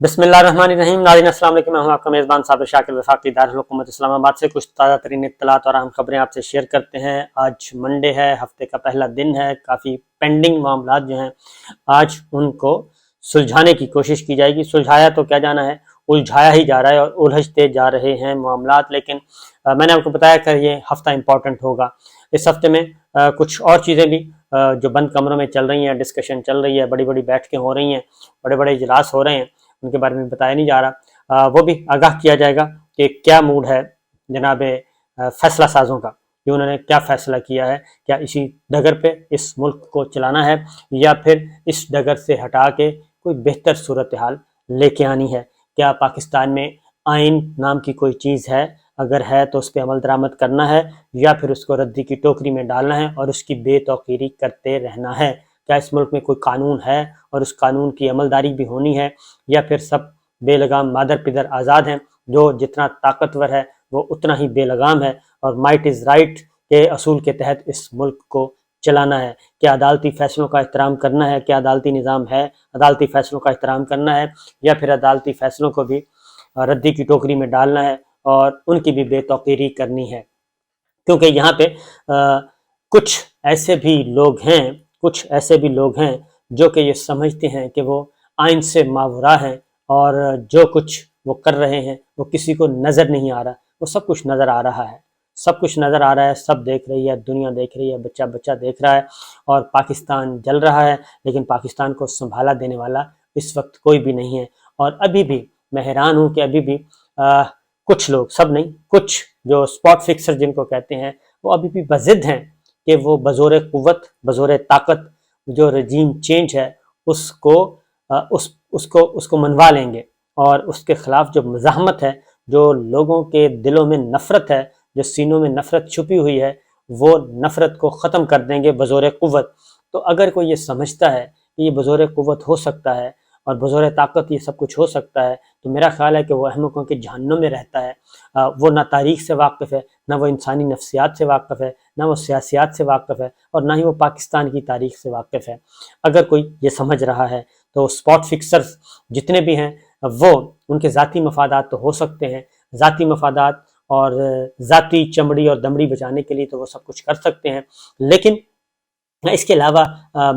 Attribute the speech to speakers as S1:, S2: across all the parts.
S1: بسم اللہ الرحمن الرحیم۔ ناظرین السلام علیکم، میں ہوں آپ کا میزبان صابر شاکر وفاقی دارالحکومت اسلام آباد سے کچھ تازہ ترین اطلاعات اور اہم خبریں آپ سے شیئر کرتے ہیں۔ آج منڈے ہے، ہفتے کا پہلا دن ہے، کافی پینڈنگ معاملات جو ہیں آج ان کو سلجھانے کی کوشش کی جائے گی۔ سلجھایا تو کیا جانا ہے، الجھایا ہی جا رہا ہے اور الجھتے جا رہے ہیں معاملات، لیکن میں نے آپ کو بتایا کہ یہ ہفتہ امپورٹنٹ ہوگا۔ اس ہفتے میں کچھ اور چیزیں بھی جو بند کمروں میں چل رہی ہیں، ڈسکشن چل رہی ہے، بڑی بڑی بیٹھکیں ہو رہی ہیں، بڑے بڑے اجلاس ہو رہے ہیں، ان کے بارے میں بتایا نہیں جا رہا، وہ بھی آگاہ کیا جائے گا کہ کیا موڈ ہے جناب فیصلہ سازوں کا، کہ انہوں نے کیا فیصلہ کیا ہے، کیا اسی ڈگر پہ اس ملک کو چلانا ہے یا پھر اس ڈگر سے ہٹا کے کوئی بہتر صورتحال لے کے آنی ہے۔ کیا پاکستان میں آئین نام کی کوئی چیز ہے، اگر ہے تو اس پہ عمل درآمد کرنا ہے یا پھر اس کو ردی کی ٹوکری میں ڈالنا ہے اور اس کی بے توقیری کرتے رہنا ہے۔ کیا اس ملک میں کوئی قانون ہے اور اس قانون کی عملداری بھی ہونی ہے، یا پھر سب بے لگام مادر پدر آزاد ہیں، جو جتنا طاقتور ہے وہ اتنا ہی بے لگام ہے اور مائٹ از رائٹ کے اصول کے تحت اس ملک کو چلانا ہے۔ کیا عدالتی فیصلوں کا احترام کرنا ہے، کیا عدالتی نظام ہے، عدالتی فیصلوں کا احترام کرنا ہے، یا پھر عدالتی فیصلوں کو بھی ردی کی ٹوکری میں ڈالنا ہے اور ان کی بھی بے توقیری کرنی ہے۔ کیونکہ یہاں پہ کچھ ایسے بھی لوگ ہیں جو کہ یہ سمجھتے ہیں کہ وہ آئین سے ماورا ہیں اور جو کچھ وہ کر رہے ہیں وہ کسی کو نظر نہیں آ رہا، وہ سب کچھ نظر آ رہا ہے، سب کچھ نظر آ رہا ہے، سب دیکھ رہی ہے، دنیا دیکھ رہی ہے، بچہ بچہ دیکھ رہا ہے اور پاکستان جل رہا ہے، لیکن پاکستان کو سنبھالا دینے والا اس وقت کوئی بھی نہیں ہے۔ اور ابھی بھی میں حیران ہوں کہ ابھی بھی کچھ لوگ، سب نہیں، کچھ جو اسپاٹ فکسر جن کو کہتے ہیں، وہ ابھی بھی بضد ہیں کہ وہ بزور قوت، بزور طاقت جو رجیم چینج ہے اس کو منوا لیں گے، اور اس کے خلاف جو مزاحمت ہے، جو لوگوں کے دلوں میں نفرت ہے، جو سینوں میں نفرت چھپی ہوئی ہے، وہ نفرت کو ختم کر دیں گے بزور قوت۔ تو اگر کوئی یہ سمجھتا ہے کہ یہ بزور قوت ہو سکتا ہے اور بزور طاقت یہ سب کچھ ہو سکتا ہے، تو میرا خیال ہے کہ وہ احمقوں کے جہنم میں رہتا ہے۔ وہ نہ تاریخ سے واقف ہے، نہ وہ انسانی نفسیات سے واقف ہے، نہ وہ سیاسیات سے واقف ہے، اور نہ ہی وہ پاکستان کی تاریخ سے واقف ہے۔ اگر کوئی یہ سمجھ رہا ہے تو اسپاٹ فکسرز جتنے بھی ہیں وہ ان کے ذاتی مفادات تو ہو سکتے ہیں، ذاتی مفادات اور ذاتی چمڑی اور دمڑی بچانے کے لیے تو وہ سب کچھ کر سکتے ہیں، لیکن اس کے علاوہ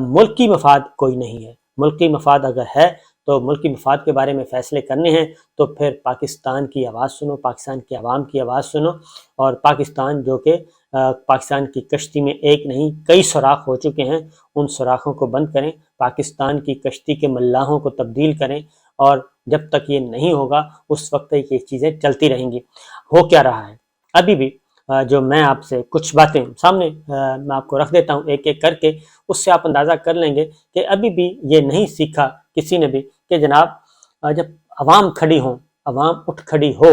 S1: ملکی مفاد کوئی نہیں ہے۔ ملکی مفاد اگر ہے تو ملکی مفاد کے بارے میں فیصلے کرنے ہیں تو پھر پاکستان کی آواز سنو، پاکستان کی عوام کی آواز سنو، اور پاکستان جو کہ پاکستان کی کشتی میں ایک نہیں کئی سوراخ ہو چکے ہیں، ان سوراخوں کو بند کریں، پاکستان کی کشتی کے ملاحوں کو تبدیل کریں، اور جب تک یہ نہیں ہوگا اس وقت تک یہ چیزیں چلتی رہیں گی۔ ہو کیا رہا ہے ابھی بھی، جو میں آپ سے کچھ باتیں سامنے میں آپ کو رکھ دیتا ہوں ایک ایک کر کے، اس سے آپ اندازہ کر لیں گے کہ ابھی بھی یہ نہیں سیکھا کسی نے بھی کہ جناب جب عوام کھڑی ہوں، عوام اٹھ کھڑی ہو،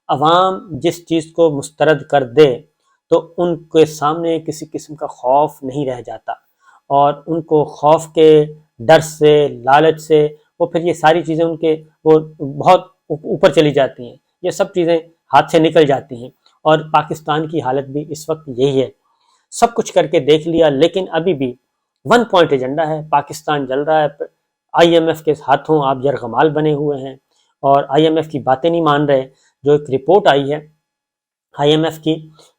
S1: عوام جس چیز کو مسترد کر دے تو ان کے سامنے کسی قسم کا خوف نہیں رہ جاتا، اور ان کو خوف کے ڈر سے، لالچ سے، وہ پھر یہ ساری چیزیں ان کے وہ بہت اوپر چلی جاتی ہیں، یہ سب چیزیں ہاتھ سے نکل جاتی ہیں۔ اور پاکستان کی حالت بھی اس وقت یہی ہے، سب کچھ کر کے دیکھ لیا لیکن ابھی بھی ون پوائنٹ ایجنڈا ہے، پاکستان جل رہا ہے، آئی ایم ایف کے ہاتھوں آپ یرغمال بنے ہوئے ہیں اور آئی ایم ایف کی باتیں نہیں مان رہے۔ جو ایک رپورٹ آئی ہے آئی ایم ایف کی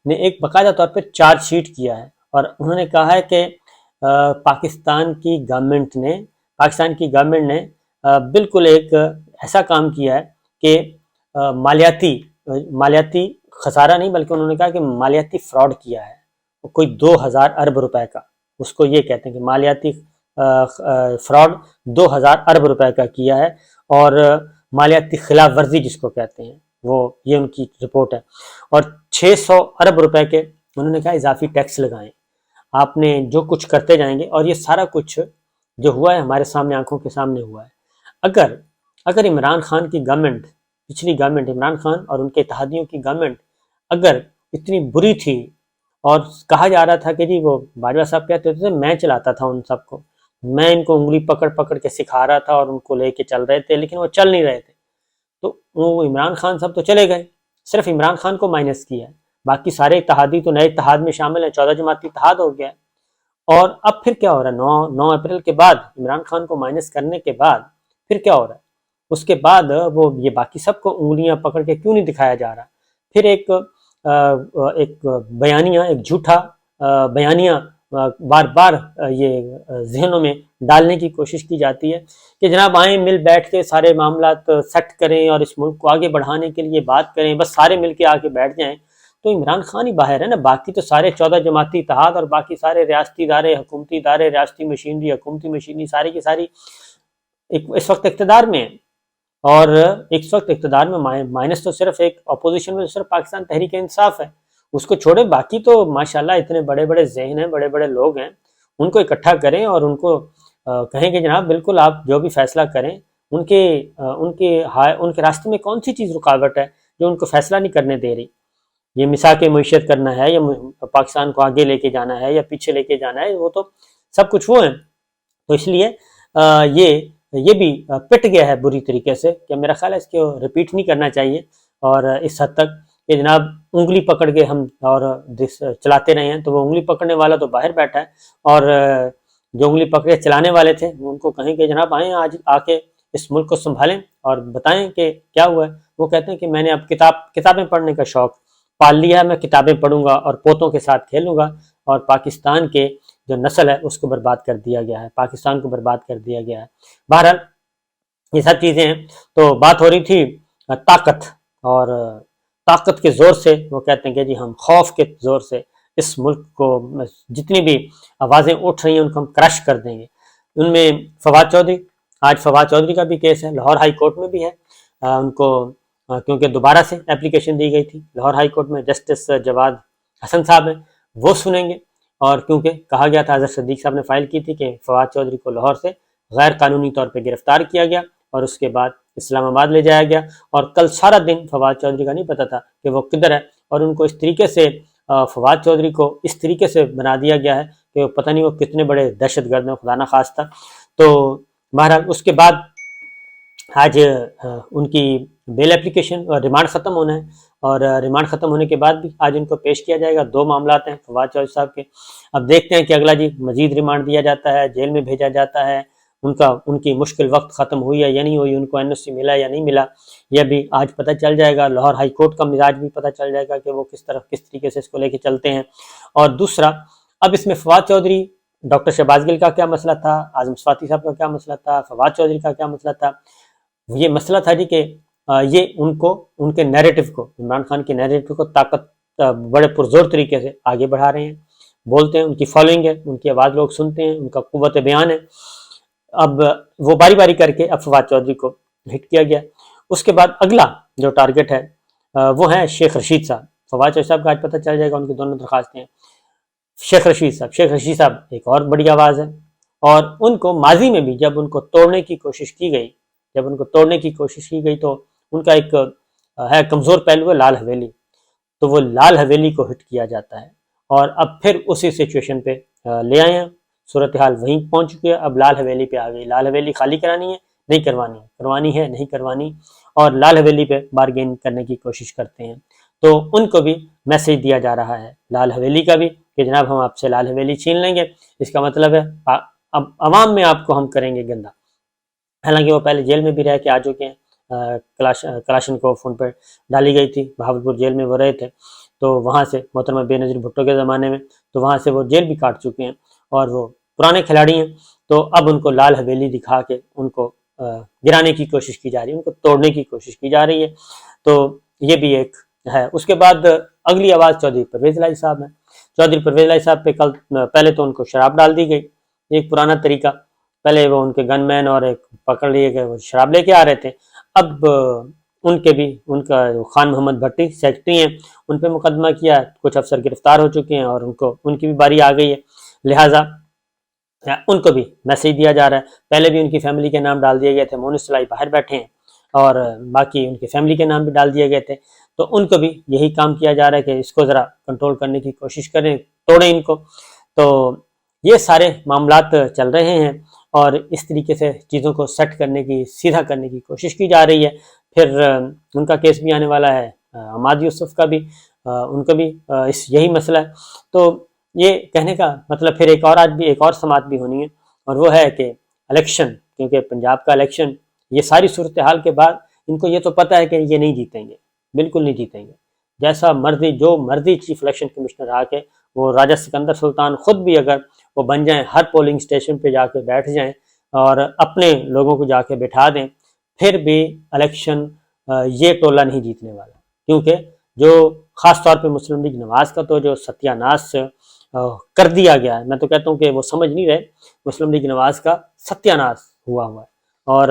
S1: نے ایک باقاعدہ طور پہ چارج شیٹ کیا ہے، اور انہوں نے کہا ہے کہ پاکستان کی گورنمنٹ نے بالکل ایک ایسا کام کیا ہے کہ مالیاتی خسارہ نہیں، بلکہ انہوں نے کہا کہ مالیاتی فراڈ کیا ہے کوئی 2000 ارب روپے کا، اس کو یہ کہتے ہیں کہ مالیاتی فراڈ 2000 ارب روپے کا کیا ہے، اور مالیاتی خلاف ورزی جس کو کہتے ہیں وہ، یہ ان کی رپورٹ ہے۔ اور 600 ارب روپے کے انہوں نے کہا اضافی ٹیکس لگائیں، آپ نے جو کچھ کرتے جائیں گے، اور یہ سارا کچھ جو ہوا ہے ہمارے سامنے، آنکھوں کے سامنے ہوا ہے۔ اگر عمران خان کی گورنمنٹ، پچھلی گورنمنٹ، عمران خان اور ان کے اتحادیوں کی گورنمنٹ اگر اتنی بری تھی، اور کہا جا رہا تھا کہ جی وہ باجوہ صاحب کہتے تھے میں چلاتا تھا ان سب کو، میں ان کو انگلی پکڑ پکڑ کے سکھا رہا تھا اور ان کو لے کے چل رہے تھے، لیکن وہ چل نہیں رہے تھے، تو وہ عمران خان صاحب تو چلے گئے، صرف عمران خان کو مائنس کیا ہے، باقی سارے اتحادی تو نئے اتحاد میں شامل ہیں، 14 جماعتی اتحاد ہو گیا ہے۔ اور اب پھر کیا ہو رہا ہے، 9 اپریل کے بعد عمران خان کو مائنس کرنے کے بعد پھر کیا ہو رہا ہے، اس کے بعد وہ یہ باقی سب کو انگلیاں پکڑ کے کیوں نہیں دکھایا جا رہا؟ پھر ایک بیانیہ، ایک جھوٹا بیانیہ بار بار یہ ذہنوں میں ڈالنے کی کوشش کی جاتی ہے کہ جناب آئیں مل بیٹھ کے سارے معاملات سیٹ کریں اور اس ملک کو آگے بڑھانے کے لیے بات کریں، بس سارے مل کے آگے بیٹھ جائیں۔ تو عمران خان ہی باہر ہے نا، باقی تو سارے 14 جماعتی اتحاد اور باقی سارے ریاستی ادارے، حکومتی ادارے، ریاستی مشینری، حکومتی مشینری، ساری کی ساری اس وقت اقتدار میں ہیں۔ اور اس وقت اقتدار میں مائنس تو صرف ایک اپوزیشن میں صرف پاکستان تحریک انصاف ہے، اس کو چھوڑے باقی تو ماشاءاللہ اتنے بڑے بڑے ذہن ہیں، بڑے بڑے لوگ ہیں، ان کو اکٹھا کریں اور ان کو کہیں کہ جناب بالکل آپ جو بھی فیصلہ کریں، ان کے راستے میں کون سی چیز رکاوٹ ہے جو ان کو فیصلہ نہیں کرنے دے رہی؟ یہ مساق معیشت کرنا ہے یا پاکستان کو آگے لے کے جانا ہے یا پیچھے لے کے جانا ہے، وہ تو سب کچھ وہ ہیں۔ تو اس لیے یہ بھی پٹ گیا ہے بری طریقے سے کہ میرا خیال ہے اس کو ریپیٹ نہیں کرنا چاہیے، اور اس حد تک کہ جناب انگلی پکڑ کے ہم اور چلاتے رہے ہیں، تو وہ انگلی پکڑنے والا تو باہر بیٹھا ہے، اور جو انگلی پکڑے چلانے والے تھے ان کو کہیں کہ جناب آئیں آج آ کے اس ملک کو سنبھالیں اور بتائیں کہ کیا ہوا ہے۔ وہ کہتے ہیں کہ میں نے اب کتابیں پڑھنے کا شوق پال لیا ہے، میں کتابیں پڑھوں گا اور پوتوں کے ساتھ کھیلوں گا، اور پاکستان کے جو نسل ہے اس کو برباد کر دیا گیا ہے، پاکستان کو برباد کر دیا گیا ہے۔ بہرحال یہ سب چیزیں ہیں۔ تو بات ہو رہی تھی طاقت، اور طاقت کے زور سے وہ کہتے ہیں کہ جی ہم خوف کے زور سے اس ملک کو جتنی بھی آوازیں اٹھ رہی ہیں ان کو ہم کرش کر دیں گے۔ ان میں فواد چودھری، آج فواد چودھری کا بھی کیس ہے، لاہور ہائی کورٹ میں بھی ہے، ان کو کیونکہ دوبارہ سے اپلیکیشن دی گئی تھی لاہور ہائی کورٹ میں، جسٹس جواد حسن صاحب ہیں وہ سنیں گے، اور کیونکہ کہا گیا تھا، اظہر صدیق صاحب نے فائل کی تھی کہ فواد چودھری کو لاہور سے غیر قانونی طور پہ گرفتار کیا گیا اور اس کے بعد اسلام آباد لے جایا گیا، اور کل سارا دن فواد چودھری کا نہیں پتہ تھا کہ وہ کدھر ہے، اور ان کو اس طریقے سے فواد چودھری کو اس طریقے سے بنا دیا گیا ہے کہ وہ پتہ نہیں وہ کتنے بڑے دہشت گرد ہیں، خدا نخواستہ۔ تو بہرحال اس کے بعد آج ان کی بیل اپلیکیشن اور ریمانڈ ختم ہونا ہے، اور ریمانڈ ختم ہونے کے بعد بھی آج ان کو پیش کیا جائے گا۔ 2 معاملات ہیں فواد چودھری صاحب کے، اب دیکھتے ہیں کہ اگلا جی مزید ریمانڈ دیا جاتا ہے، جیل میں بھیجا جاتا ہے، ان کی مشکل وقت ختم ہوئی ہے یا نہیں ہوئی، ان کو این او سی ملا یا نہیں ملا، یہ بھی آج پتہ چل جائے گا۔ لاہور ہائی کورٹ کا مزاج بھی پتہ چل جائے گا کہ وہ کس طریقے سے اس کو لے کے چلتے ہیں۔ اور دوسرا، اب اس میں فواد چودھری، ڈاکٹر شہباز گل کا کیا مسئلہ تھا، اعظم صفاتی صاحب کا کیا مسئلہ تھا، فواد چودھری کا کیا مسئلہ تھا؟ یہ مسئلہ تھا جی کہ یہ ان کے نیریٹو کو، عمران خان کے نیریٹو کو بڑے پرزور طریقے سے آگے بڑھا رہے ہیں، بولتے ہیں، ان کی فالوئنگ ہے، ان کی آواز لوگ سنتے ہیں، ان کا قوت بیان ہے۔ اب وہ باری باری کر کے اب فواد چودھری کو ہٹ کیا گیا۔ اس کے بعد اگلا جو ٹارگٹ ہے وہ ہے شیخ رشید صاحب۔ فواد چودھری صاحب کا آج پتہ چل جائے گا، ان کی دونوں درخواستیں ہیں۔ شیخ رشید صاحب ایک اور بڑی آواز ہے، اور ان کو ماضی میں بھی جب ان کو توڑنے کی کوشش کی گئی تو ان کا ایک ہے کمزور پہلو ہے لال حویلی، تو وہ لال حویلی کو ہٹ کیا جاتا ہے، اور اب پھر اسی سچویشن پہ لے آئے ہیں، صورتحال وہیں پہنچ چکی ہے، اب لال حویلی پہ آ گئی، لال حویلی خالی کرانی ہے نہیں کروانی ہے نہیں کروانی، اور لال حویلی پہ بارگین کرنے کی کوشش کرتے ہیں۔ تو ان کو بھی میسیج دیا جا رہا ہے لال حویلی کا بھی کہ جناب ہم آپ سے لال حویلی چھین لیں گے، اس کا مطلب ہے اب عوام میں آپ کو ہم کریں گے گندا۔ حالانکہ وہ پہلے جیل میں بھی رہ کے آ چکے ہیں، کلاشن کو فون پر ڈالی گئی تھی، بہاولپور جیل میں وہ رہے تھے، تو وہاں سے محترمہ بے نظیر بھٹو کے زمانے میں، تو وہاں سے وہ جیل بھی کاٹ چکے ہیں، اور وہ پرانے کھلاڑی ہیں۔ تو اب ان کو لال حویلی دکھا کے ان کو گرانے کی کوشش کی جا رہی ہے، ان کو توڑنے کی کوشش کی جا رہی ہے، تو یہ بھی ایک ہے۔ اس کے بعد اگلی آواز چودھری پرویز الہی صاحب ہیں۔ چودھری پرویز الہی صاحب پہ پہلے تو ان کو شراب ڈال دی گئی، ایک پرانا طریقہ، پہلے وہ ان کے گن مین اور ایک پکڑ لیے گئے، وہ شراب لے کے آ رہے تھے، اب ان کا خان محمد بھٹی سیکرٹری ہیں، ان پہ مقدمہ کیا، کچھ افسر گرفتار ہو چکے ہیں اور ان کی بھی باری آ گئی ہے، لہٰذا ان کو بھی میسیج دیا جا رہا ہے۔ پہلے بھی ان کی فیملی کے نام ڈال دیے گئے تھے، مونس سلائی باہر بیٹھے ہیں، اور باقی ان کی فیملی کے نام بھی ڈال دیے گئے تھے، تو ان کو بھی یہی کام کیا جا رہا ہے کہ اس کو ذرا کنٹرول کرنے کی کوشش کریں، توڑیں ان کو۔ تو یہ سارے معاملات چل رہے ہیں، اور اس طریقے سے چیزوں کو سیٹ کرنے کی، سیدھا کرنے کی کوشش کی جا رہی ہے۔ پھر ان کا کیس بھی آنے والا ہے، عماد یوسف کا بھی، ان کا بھی یہی مسئلہ ہے۔ تو یہ کہنے کا مطلب پھر ایک اور سماعت بھی ہونی ہے، اور وہ ہے کہ الیکشن، کیونکہ پنجاب کا الیکشن یہ ساری صورتحال کے بعد ان کو یہ تو پتہ ہے کہ یہ نہیں جیتیں گے، بالکل نہیں جیتیں گے، جیسا مرضی جو مرضی چیف الیکشن کمشنر آ کے وہ راجہ سکندر سلطان خود بھی اگر وہ بن جائیں، ہر پولنگ اسٹیشن پہ جا کے بیٹھ جائیں اور اپنے لوگوں کو جا کے بٹھا دیں، پھر بھی الیکشن یہ ٹولہ نہیں جیتنے والا، کیونکہ جو خاص طور پہ مسلم لیگ نواز کا تو جو ستیہ ناش کر دیا گیا ہے، میں تو کہتا ہوں کہ وہ سمجھ نہیں رہے، مسلم لیگ نواز کا ستیہ ناش ہوا ہے، اور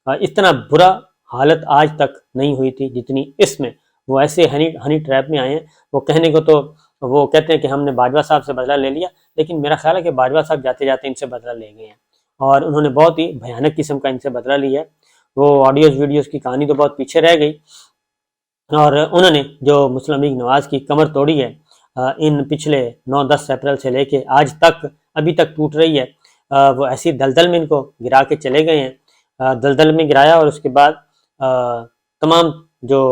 S1: اتنا برا حالت آج تک نہیں ہوئی تھی جتنی اس میں، وہ ایسے ہنی ٹریپ میں آئے ہیں، وہ کہنے کو تو وہ کہتے ہیں کہ ہم نے باجوہ صاحب سے بدلہ لے لیا، لیکن میرا خیال ہے کہ باجوہ صاحب جاتے جاتے ان سے بدلہ لے گئے ہیں، اور انہوں نے بہت ہی بھیانک قسم کا ان سے بدلہ لیا ہے، وہ آڈیوز ویڈیوز کی کہانی تو بہت پیچھے رہ گئی، اور انہوں نے جو مسلم لیگ نواز کی کمر توڑی ہے ان پچھلے 9-10 اپریل سے لے کے آج تک، ابھی تک ٹوٹ رہی ہے، وہ ایسی دلدل میں ان کو گرا کے چلے گئے ہیں، دلدل میں گرایا، اور اس کے بعد تمام جو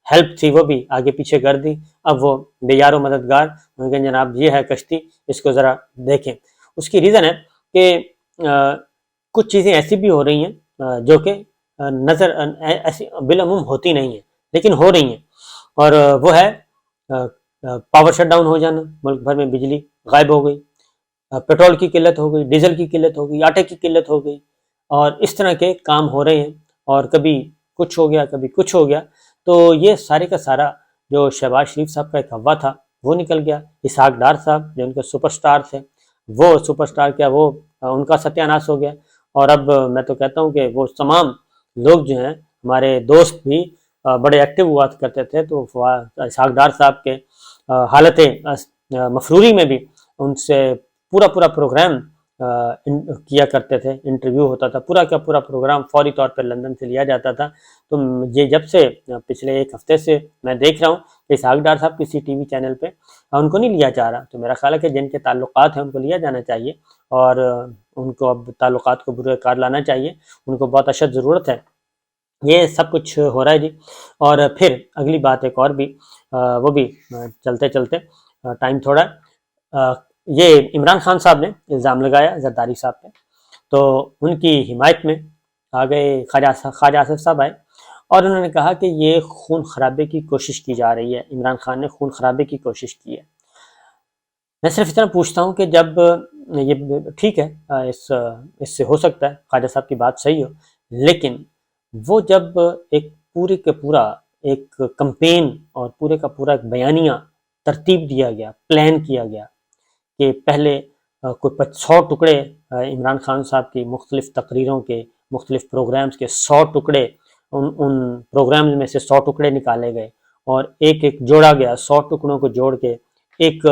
S1: ہیلپ تھی وہ بھی آگے پیچھے کر دی، اب وہ بے یار و مددگار، ان کے جناب یہ ہے کشتی، اس کو ذرا دیکھیں۔ اس کی ریزن ہے کہ کچھ چیزیں ایسی بھی ہو رہی ہیں جو کہ نظر ایسی بالعموم ہوتی نہیں ہیں لیکن ہو رہی ہیں، اور وہ ہے پاور شٹ ڈاؤن ہو جانا، ملک بھر میں بجلی غائب ہو گئی، پیٹرول کی قلت ہو گئی، ڈیزل کی قلت ہو گئی، آٹے کی قلت ہو گئی، اور اس طرح کے کام ہو رہے ہیں، اور کبھی کچھ ہو گیا کبھی کچھ ہو گیا، تو یہ سارے کا سارا جو شہباز شریف صاحب کا ایک ہوا تھا وہ نکل گیا، اسحاق ڈار صاحب جو ان کے سپر سٹار تھے وہ سپر سٹار کیا، وہ ان کا ستیہ ناش ہو گیا، اور اب میں تو کہتا ہوں کہ وہ تمام لوگ جو ہیں ہمارے دوست بھی بڑے ایکٹیو ہوا کرتے تھے، تو اسحاق ڈار صاحب کے حالت مفروری میں بھی ان سے پورا پروگرام کیا کرتے تھے، انٹرویو ہوتا تھا، پورا کا پورا پروگرام فوری طور پر لندن سے لیا جاتا تھا، تو یہ جب سے پچھلے ایک ہفتے سے میں دیکھ رہا ہوں کہ اسحاق ڈار صاحب کسی ٹی وی چینل پہ ان کو نہیں لیا جا رہا، تو میرا خیال ہے کہ جن کے تعلقات ہیں ان کو لیا جانا چاہیے، اور ان کو اب تعلقات کو برے کار لانا چاہیے، ان کو بہت اشد ضرورت ہے، یہ سب کچھ ہو رہا ہے جی۔ اور پھر اگلی بات ایک اور بھی وہ بھی چلتے چلتے ٹائم تھوڑا، یہ عمران خان صاحب نے الزام لگایا زرداری صاحب پہ، تو ان کی حمایت میں آ گئے خواجہ آصف صاحب آئے، اور انہوں نے کہا کہ یہ خون خرابے کی کوشش کی جا رہی ہے، عمران خان نے خون خرابے کی کوشش کی ہے۔ میں صرف اتنا پوچھتا ہوں کہ جب یہ ٹھیک ہے اس سے ہو سکتا ہے خواجہ صاحب کی بات صحیح ہو، لیکن وہ جب ایک پورے کے پورا ایک کمپین اور پورے کا پورا ایک بیانیہ ترتیب دیا گیا، پلان کیا گیا کہ پہلے کوئی 100 ٹکڑے عمران خان صاحب کی مختلف تقریروں کے، مختلف پروگرامز کے 100 ٹکڑے، ان پروگرامز میں سے 100 ٹکڑے نکالے گئے اور ایک جوڑا گیا، 100 ٹکڑوں کو جوڑ کے ایک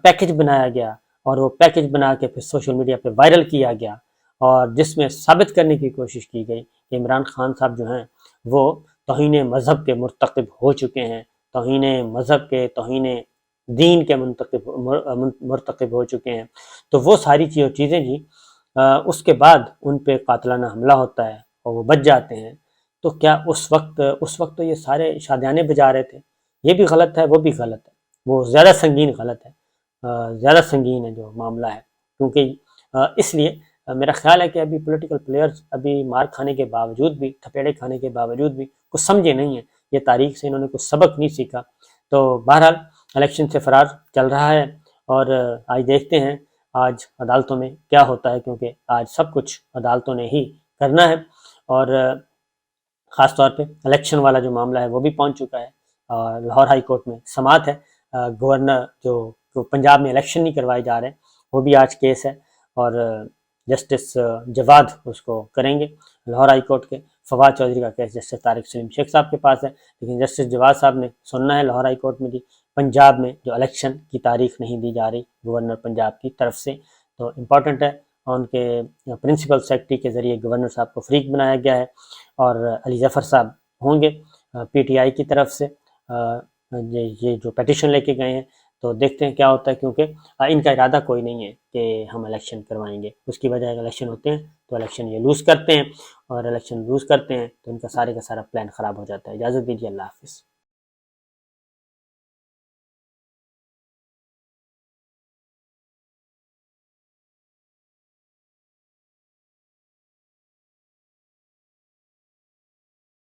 S1: پیکج بنایا گیا، اور وہ پیکج بنا کے پھر سوشل میڈیا پہ وائرل کیا گیا، اور جس میں ثابت کرنے کی کوشش کی گئی کہ عمران خان صاحب جو ہیں وہ توہین مذہب کے مرتکب ہو چکے ہیں، توہین مذہب کے، توہین دین کے مرتکب ہو چکے ہیں، تو وہ ساری چیزیں جی اس کے بعد ان پہ قاتلانہ حملہ ہوتا ہے اور وہ بچ جاتے ہیں، تو کیا اس وقت تو یہ سارے شادیانے بجا رہے تھے؟ یہ بھی غلط ہے، وہ بھی غلط ہے، وہ زیادہ سنگین غلط ہے، زیادہ سنگین ہے جو معاملہ ہے، کیونکہ اس لیے میرا خیال ہے کہ ابھی پولیٹیکل پلیئرز ابھی مار کھانے کے باوجود بھی، تھپیڑے کھانے کے باوجود بھی کچھ سمجھے نہیں ہیں، یہ تاریخ سے انہوں نے کچھ سبق نہیں سیکھا، تو بہرحال الیکشن سے فرار چل رہا ہے، اور آج دیکھتے ہیں آج عدالتوں میں کیا ہوتا ہے، کیونکہ آج سب کچھ عدالتوں نے ہی کرنا ہے، اور خاص طور پہ الیکشن والا جو معاملہ ہے وہ بھی پہنچ چکا ہے، اور لاہور ہائی کورٹ میں سماعت ہے، گورنر جو پنجاب میں الیکشن نہیں کروائے جا رہے وہ بھی آج کیس ہے، اور جسٹس جواد اس کو کریں گے، لاہور ہائی کورٹ کے فواد چودھری کا کیس جسٹس طارق سلیم شیخ صاحب کے پاس ہے، لیکن جسٹس جواد صاحب نے سننا ہے لاہور ہائی کورٹ میں، پنجاب میں جو الیکشن کی تاریخ نہیں دی جا رہی گورنر پنجاب کی طرف سے، تو امپورٹنٹ ہے، اور ان کے پرنسپل سیکرٹری کے ذریعے گورنر صاحب کو فریق بنایا گیا ہے، اور علی ظفر صاحب ہوں گے پی ٹی آئی کی طرف سے، یہ جو پیٹیشن لے کے گئے ہیں، تو دیکھتے ہیں کیا ہوتا ہے، کیونکہ ان کا ارادہ کوئی نہیں ہے کہ ہم الیکشن کروائیں گے، اس کی وجہ الیکشن ہوتے ہیں تو الیکشن یہ لوز کرتے ہیں، اور الیکشن لوز کرتے ہیں تو ان کا سارے کا سارا پلان خراب ہو جاتا ہے۔ اجازت دیجیے، اللہ حافظ۔